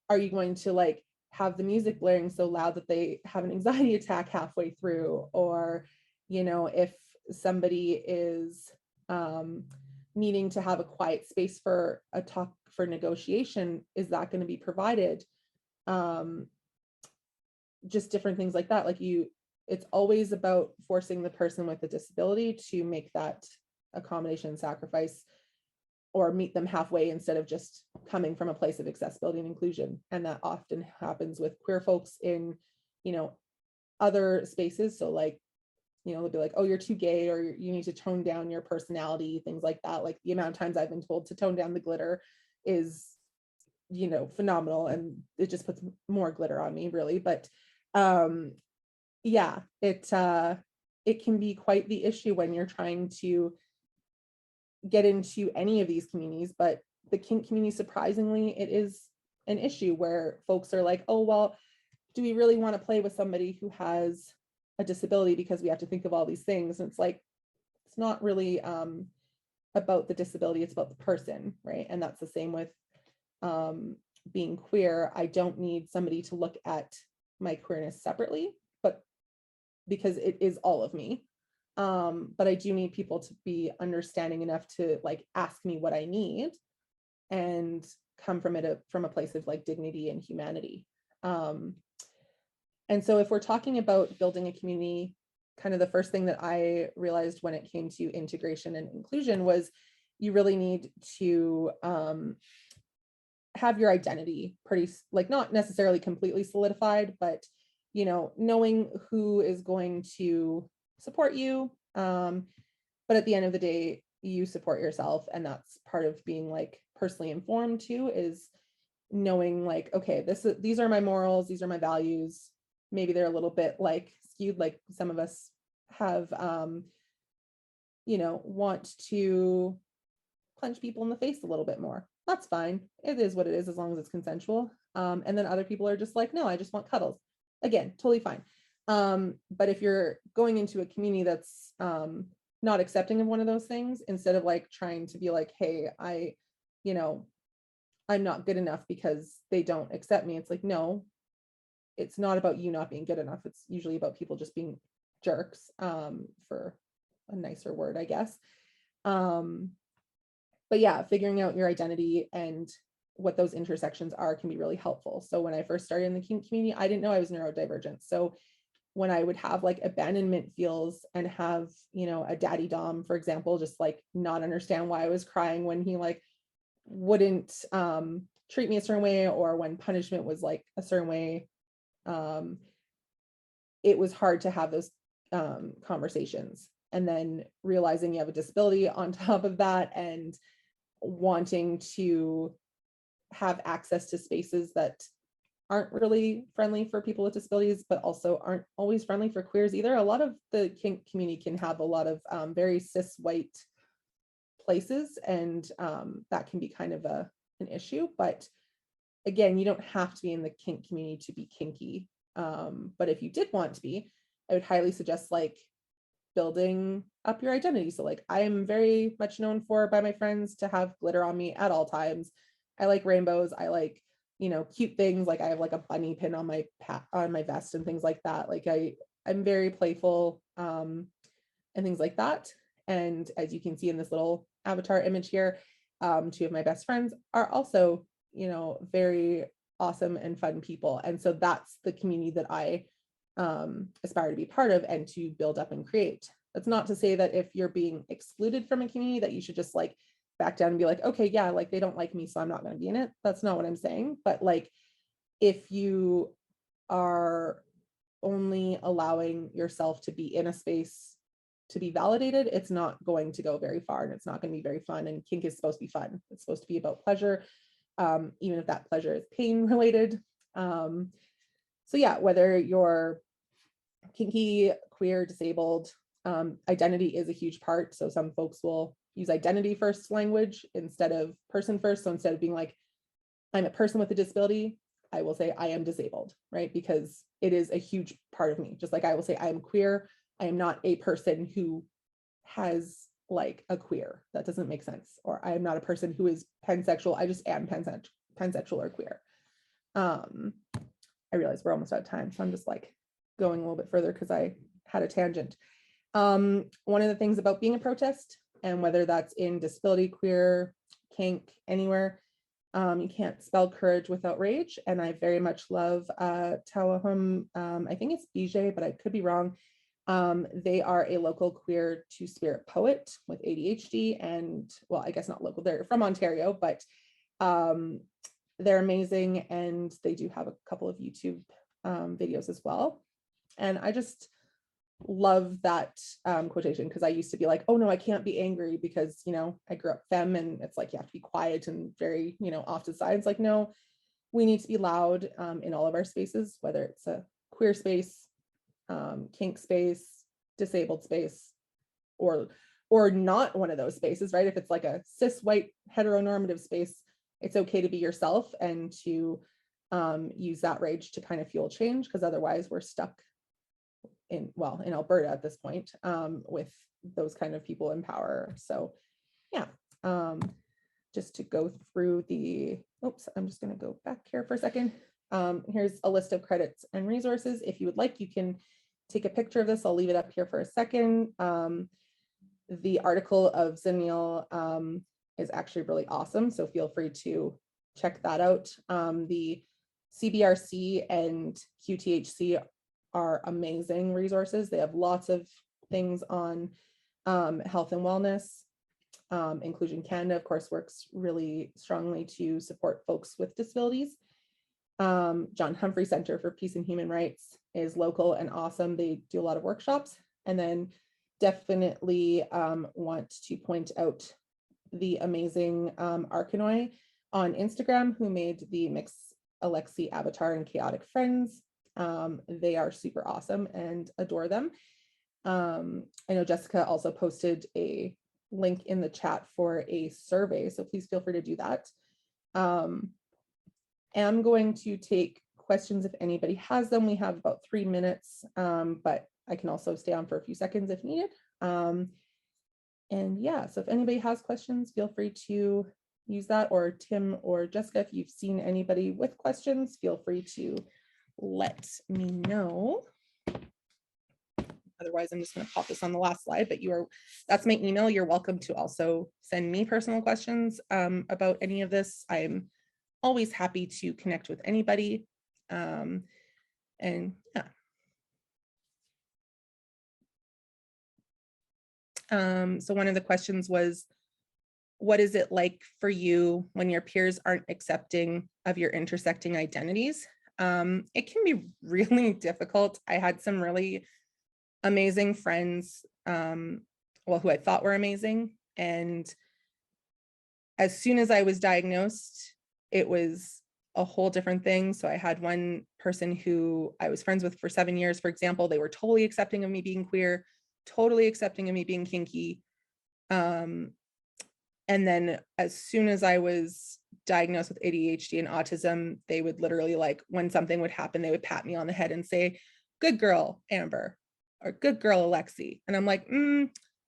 S2: are you going to like have the music blaring so loud that they have an anxiety attack halfway through? Or if somebody is needing to have a quiet space for a talk for negotiation, is that going to be provided? Just different things like that. Like it's always about forcing the person with a disability to make that accommodation and sacrifice, or meet them halfway instead of just coming from a place of accessibility and inclusion. And that often happens with queer folks in, other spaces. So like, they'll be like, oh, you're too gay, or you need to tone down your personality, things like that. Like the amount of times I've been told to tone down the glitter is, phenomenal. And it just puts more glitter on me, really. But yeah, it can be quite the issue when you're trying to get into any of these communities. But the kink community, surprisingly, it is an issue where folks are like, oh, well, do we really want to play with somebody who has a disability, because we have to think of all these things? And it's like, it's not really about the disability, it's about the person, right? And that's the same with being queer. I don't need somebody to look at my queerness separately, but because it is all of me. But I do need people to be understanding enough to like ask me what I need and come from a place of like dignity and humanity. And so if we're talking about building a community, kind of the first thing that I realized when it came to integration and inclusion was you really need to have your identity pretty, like, not necessarily completely solidified, but knowing who is going to support you. But at the end of the day, you support yourself, and that's part of being like personally informed too, is knowing like, okay, these are my morals, these are my values. Maybe they're a little bit like skewed, like some of us have, want to punch people in the face a little bit more. That's fine. It is what it is as long as it's consensual. And then other people are just like, no, I just want cuddles. Again, totally fine. But if you're going into a community that's not accepting of one of those things, instead of like trying to be like, hey, I'm not good enough because they don't accept me. It's like, no, it's not about you not being good enough. It's usually about people just being jerks, for a nicer word, I guess. But yeah, figuring out your identity and what those intersections are can be really helpful. So when I first started in the kink community, I didn't know I was neurodivergent. So when I would have like abandonment feels and have, a daddy dom, for example, just like not understand why I was crying when he like wouldn't treat me a certain way, or when punishment was like a certain way, it was hard to have those conversations. And then realizing you have a disability on top of that, and wanting to have access to spaces that aren't really friendly for people with disabilities, but also aren't always friendly for queers either. A lot of the kink community can have a lot of very cis white places, and that can be kind of an issue. But again, you don't have to be in the kink community to be kinky. But if you did want to be, I would highly suggest like building up your identity. So like I am very much known for by my friends to have glitter on me at all times. I like rainbows. I like, cute things. Like I have like a bunny pin on my vest and things like that. Like I'm very playful, and things like that. And as you can see in this little avatar image here, two of my best friends are also, very awesome and fun people. And so that's the community that I aspire to be part of and to build up and create. That's not to say that if you're being excluded from a community that you should just like back down and be like, okay, yeah, like they don't like me, so I'm not going to be in it. That's not what I'm saying. But like, if you are only allowing yourself to be in a space to be validated, it's not going to go very far, and it's not going to be very fun. And kink is supposed to be fun. It's supposed to be about pleasure, even if that pleasure is pain related. So yeah, whether you're kinky, queer, disabled, identity is a huge part. So some folks will use identity first language instead of person first. So instead of being like, I'm a person with a disability, I will say I am disabled, right? Because it is a huge part of me. Just like I will say I am queer, I am not a person who has like a queer. That doesn't make sense. Or I am not a person who is pansexual, I just am pansexual or queer. I realize we're almost out of time, so I'm just like going a little bit further because I had a tangent. One of the things about being a protest, and whether that's in disability, queer, kink, anywhere, you can't spell courage without rage. And I very much love Tawahum, I think it's BJ, but I could be wrong. They are a local queer two-spirit poet with ADHD, and well, I guess not local, they're from Ontario, but they're amazing, and they do have a couple of YouTube videos as well. And I just love that quotation, because I used to be like, oh no, I can't be angry because, I grew up femme, and it's like you have to be quiet and very, off to the side. It's like, no, we need to be loud in all of our spaces, whether it's a queer space, kink space, disabled space, or not one of those spaces, right? If it's like a cis white heteronormative space, it's okay to be yourself and to use that rage to kind of fuel change, because otherwise we're stuck in Alberta at this point, with those kind of people in power. So yeah, just to go through I'm just going to go back here for a second. Here's a list of credits and resources. If you would like, you can take a picture of this. I'll leave it up here for a second. The article of Zenil is actually really awesome, so feel free to check that out. The CBRC and QTHC are amazing resources. They have lots of things on health and wellness. Inclusion Canada, of course, works really strongly to support folks with disabilities. John Humphrey Center for Peace and Human Rights is local and awesome. They do a lot of workshops. And then definitely want to point out the amazing Arkanoi on Instagram, who made the Mix Alexi avatar and Chaotic Friends. They are super awesome and adore them. I know Jessica also posted a link in the chat for a survey, so please feel free to do that. I'm going to take questions if anybody has them. We have about 3 minutes, but I can also stay on for a few seconds if needed. And yeah, so if anybody has questions, feel free to use that, or Tim or Jessica, if you've seen anybody with questions, feel free to let me know. Otherwise, I'm just going to pop this on the last slide, but that's my email. You're welcome to also send me personal questions about any of this. I'm always happy to connect with anybody. And yeah. So one of the questions was, what is it like for you when your peers aren't accepting of your intersecting identities? It can be really difficult. I had some really amazing friends, who I thought were amazing. And as soon as I was diagnosed, it was a whole different thing. So I had one person who I was friends with for 7 years, for example. They were totally accepting of me being queer, totally accepting of me being kinky. And then as soon as I was diagnosed with ADHD and autism, they would literally, like, when something would happen, they would pat me on the head and say, "Good girl, Amber," or "Good girl, Alexi." And I'm like,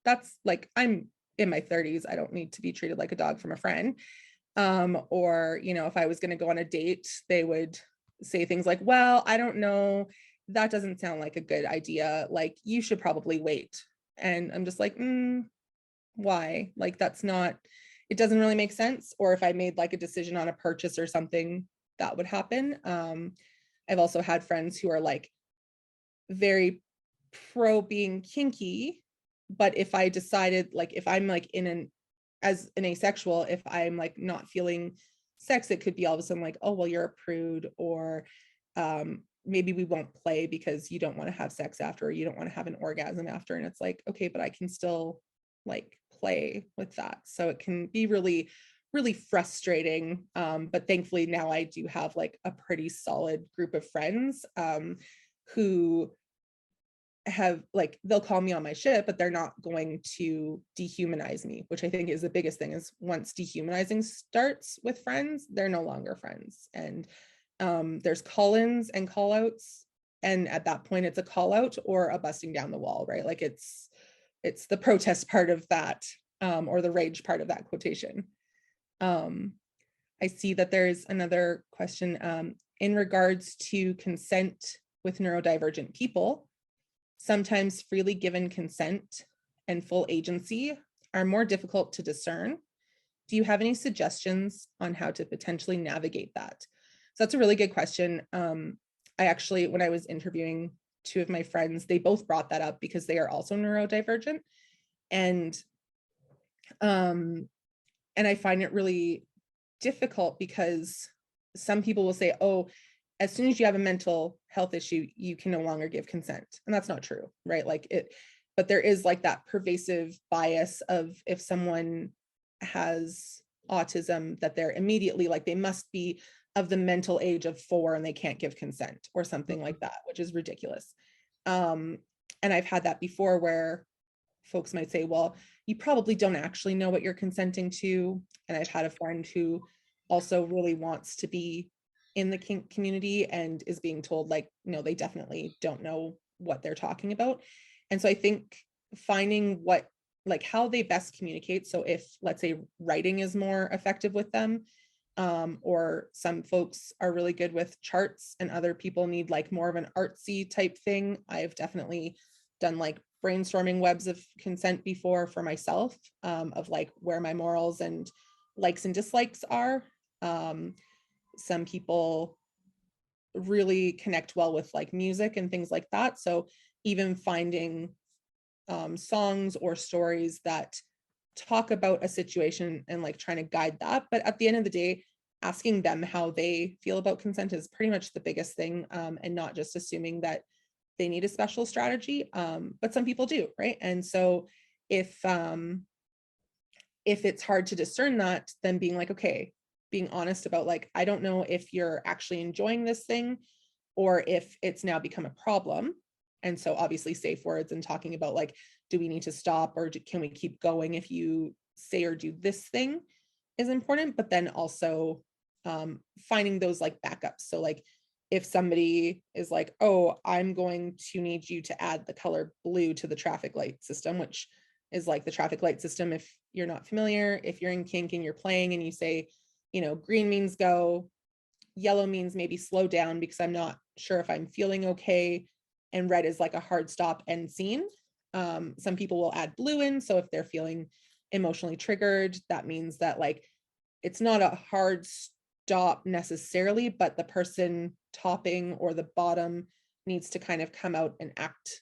S2: that's like, I'm in my 30s. I don't need to be treated like a dog from a friend. Or, if I was going to go on a date, they would say things like, "Well, I don't know. That doesn't sound like a good idea. Like, you should probably wait." And I'm just like, why? Like, it doesn't really make sense. Or if I made like a decision on a purchase or something, that would happen. I've also had friends who are like very pro being kinky, but if I decided, like, if I'm like as an asexual, if I'm like not feeling sex, it could be all of a sudden like, "Oh, well, you're a prude," or maybe we won't play because you don't want to have sex after, or you don't want to have an orgasm after. And it's like, okay, but I can still like play with that. So it can be really, really frustrating. But thankfully now I do have like a pretty solid group of friends who have, like, they'll call me on my shit, but they're not going to dehumanize me, which I think is the biggest thing. Is once dehumanizing starts with friends, they're no longer friends. And there's call-ins and call-outs, and at that point it's a call-out or a busting down the wall, right? Like, it's the protest part of that, or the rage part of that quotation. I see that there's another question in regards to consent with neurodivergent people. Sometimes freely given consent and full agency are more difficult to discern. Do you have any suggestions on how to potentially navigate that? So that's a really good question. I actually, when I was interviewing two of my friends, they both brought that up because they are also neurodivergent. And I find it really difficult because some people will say, "Oh, as soon as you have a mental health issue, you can no longer give consent." And that's not true, right? But there is like that pervasive bias of, if someone has autism, that they're immediately like, they must be of the mental age of 4 and they can't give consent or something like that, which is ridiculous. And I've had that before where folks might say, "Well, you probably don't actually know what you're consenting to." And I've had a friend who also really wants to be in the kink community and is being told, like, no, they definitely don't know what they're talking about. And so I think finding how they best communicate. So if, let's say, writing is more effective with them, or some folks are really good with charts and other people need like more of an artsy type thing. I've definitely done like brainstorming webs of consent before for myself, of like where my morals and likes and dislikes are. Some people really connect well with like music and things like that. So even finding songs or stories that talk about a situation and like trying to guide that. But at the end of the day, asking them how they feel about consent is pretty much the biggest thing, and not just assuming that they need a special strategy. But some people do, right? And so if it's hard to discern that, then being like, okay, being honest about like, I don't know if you're actually enjoying this thing or if it's now become a problem. And so obviously safe words and talking about like, do we need to stop or can we keep going if you say or do this thing is important, but then also finding those like backups. So like if somebody is like, oh, I'm going to need you to add the color blue to the traffic light system, which is like the traffic light system. If you're not familiar, if you're in kink and you're playing and you say, you know, green means go, yellow means maybe slow down because I'm not sure if I'm feeling okay, and red is like a hard stop end scene. Some people will add blue in, so if they're feeling emotionally triggered, that means that like it's not a hard stop necessarily, but the person topping or the bottom needs to kind of come out and act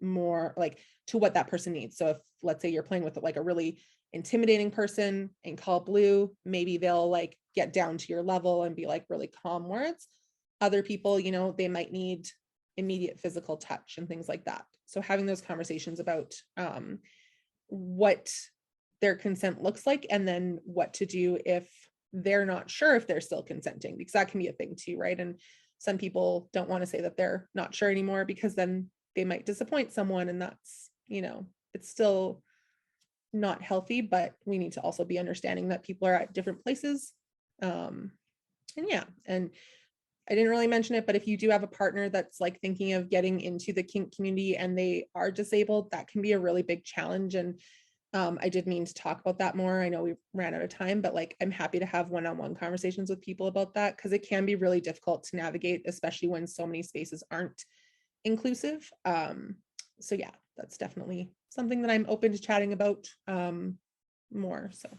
S2: more like to what that person needs. So if let's say you're playing with like a really intimidating person and call blue, maybe they'll like get down to your level and be like really calm words. Other people, you know, they might need immediate physical touch and things like that. So having those conversations about what their consent looks like, and then what to do if they're not sure if they're still consenting, because that can be a thing too, right? And some people don't want to say that they're not sure anymore because then they might disappoint someone, and that's, you know, it's still not healthy, but we need to also be understanding that people are at different places. And yeah, and I didn't really mention it, but if you do have a partner that's like thinking of getting into the kink community and they are disabled, that can be a really big challenge. And I did mean to talk about that more. I know we ran out of time, but like I'm happy to have one-on-one conversations with people about that because it can be really difficult to navigate, especially when so many spaces aren't inclusive. So yeah, that's definitely something that I'm open to chatting about more. So